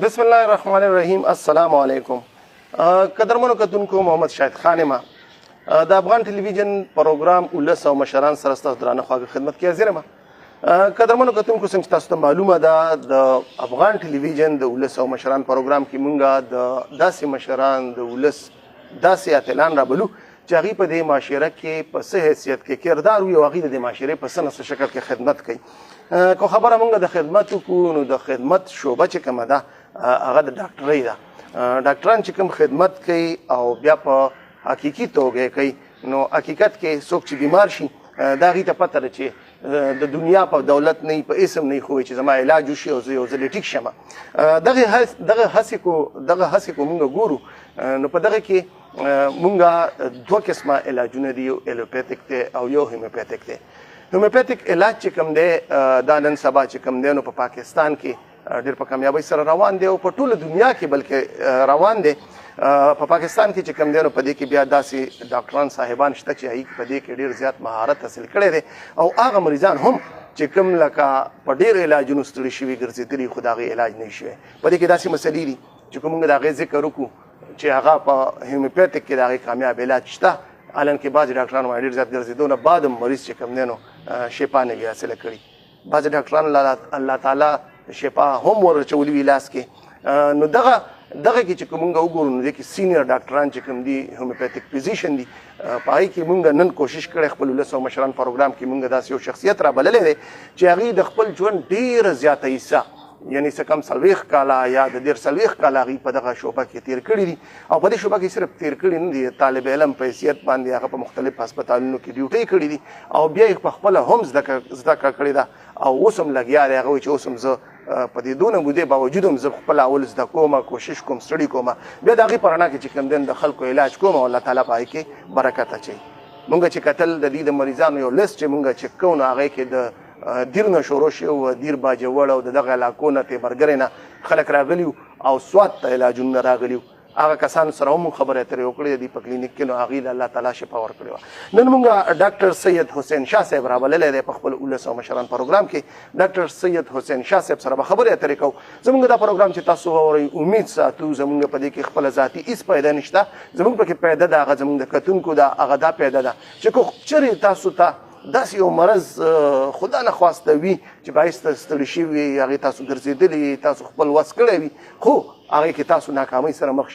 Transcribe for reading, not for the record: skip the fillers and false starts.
بسم الله الرحمن الرحیم. السلام علیکم. قدرمنو کتونکو، محمد شاهد خان ما د افغان ټلویزیون پروګرام ولس او مشران سره ستاسو درانه خواږه خدمت کې حاضر یم. قدرمنو کتونکو، څنګه تاسو ته معلومه ده د افغان ټلویزیون د ولس او مشران پروګرام کې مونږه د داسې مشران د ولس داسې اتلان رابلو چې هغوی په دې معاشره کې په څه حیثیت کې کردار وي او هغوی د دې معاشرې په څه نه څه شکل کې خدمت کوي. که خبره مونږ د خدمت وکړو نو د خدمت شعبه چې کومه ده هغه د ډاکټرۍ ده. ډاکټران چې کوم خدمت کوي او بیا په حقیقي توګه کوي، نو حقیقت کې څوک چې بیمار شي دا هغوی ته پته ده چې د دنیا په دولت نه په اسم نه خو چې زما علاج وشي او زه یو ځلې ټیک شم. دغه هڅې کو مونږ ګورو، نو په دغه کې مونږه دوه قسمه علاجونه دي، یو ایلوپیتھک دی او یو هیموپیتھک دی. هیموپیتھک علاج چې کوم دی دا نن سبا چې کوم دی نو په پاکستان کې ډېر په کامیابۍ سره روان دی او په ټوله دنیا کې بلکې روان دی. په پاکستان کې چې کوم دی نو په دې کې بیا داسې ډاکټران صاحبان شته چې هغوی په دې کې ډېر زیات مهارت حاصل کړی دی او هغه مریضان هم چې کوم لکه په ډېر علاجونو ستړي شوي ګرځېدلي خو د هغې علاج نه شوی. په دې کې داسې مسلې دي چې که موږ د هغې ذکر وکړو چې هغه په هیموپیتھک کې د هغې کامیاب علاج شته، حالان کې بعضې ډاکټران وايي ډېر زیات ګرځېدو نه بعد هم مریض چې کوم دی نو شفا نه وي حاصله کړي. بعضې ډاکټران الله تعالی شفا هم ورچولي وي لاس کې. نو دغه کې چې که مونږ وګورو نو دې کې سینیر ډاکټران چې کوم دي هیموپیتھک فزیشن دي، په هغې کې مونږ نن کوشش کړی خپل ولس او مشران پروګرام کې مونږ داسې یو شخصیت را بللی دی چې هغوی د خپل ژوند ډېره زیاته حصه یعنی څه کم 40 کاله یا د 40 کاله هغوی په دغه شعبه کې تېر کړي دي او په دې شعبه کې صرف تېر کړي نه دي، طالب علم په حیثیت باندې هغه په مختلف هسپتالونو کې ډیوټۍ کړي دي او بیا یې پخپله هم زده کړه کړې ده او اوس هم لګیا دی. هغه وایي چې اوس هم زه په دې دونه مودې باوجود هم زه خپله اول زده کوم، کوشش کوم، ستړي کوم، بیا د هغې په رڼا کې چې کوم دی د خلکو علاج کوم او الله تعالی په هغې کې برکت اچوي. مونږ چې کتل د دې د مریضانو یو لیست چې مونږ چک کوو نو هغې کې د دیر نه شروع شو، دیر باجوړ او د دغه علاقو نه تیبرګرې نه خلک راغلي او سوات ته علاجونه راغلي. هغه کسانو سره هم خبرې اترې وکړې دي په کلینیک کې، نو هغوی له الله تعالی شفا ورکړې وه. نن مونږ ډاکټر سید حسین شاه صاحب رابللی دی په خپل ولس او مشران پروګرام کې. ډاکټر سید حسین شاه صاحب سره به خبرې اترې کوو. زموږ دا پروګرام چې تاسو واورئ امید ساتو زموږ په دې کې خپله ذاتي هېڅ پیدا نشته، زموږ پکې پیدا ده هغه زموږ د کتونکو ده هغه دا پیدا ده چې که چېرې تاسو ته داسې یو مرض خدا نه خواسته وي چې باعث ته ستړي شوي، هغې تاسو ګرځېدلي، تاسو خپل وس کړی وي خو هغې کې تاسو ناکامۍ سره مخ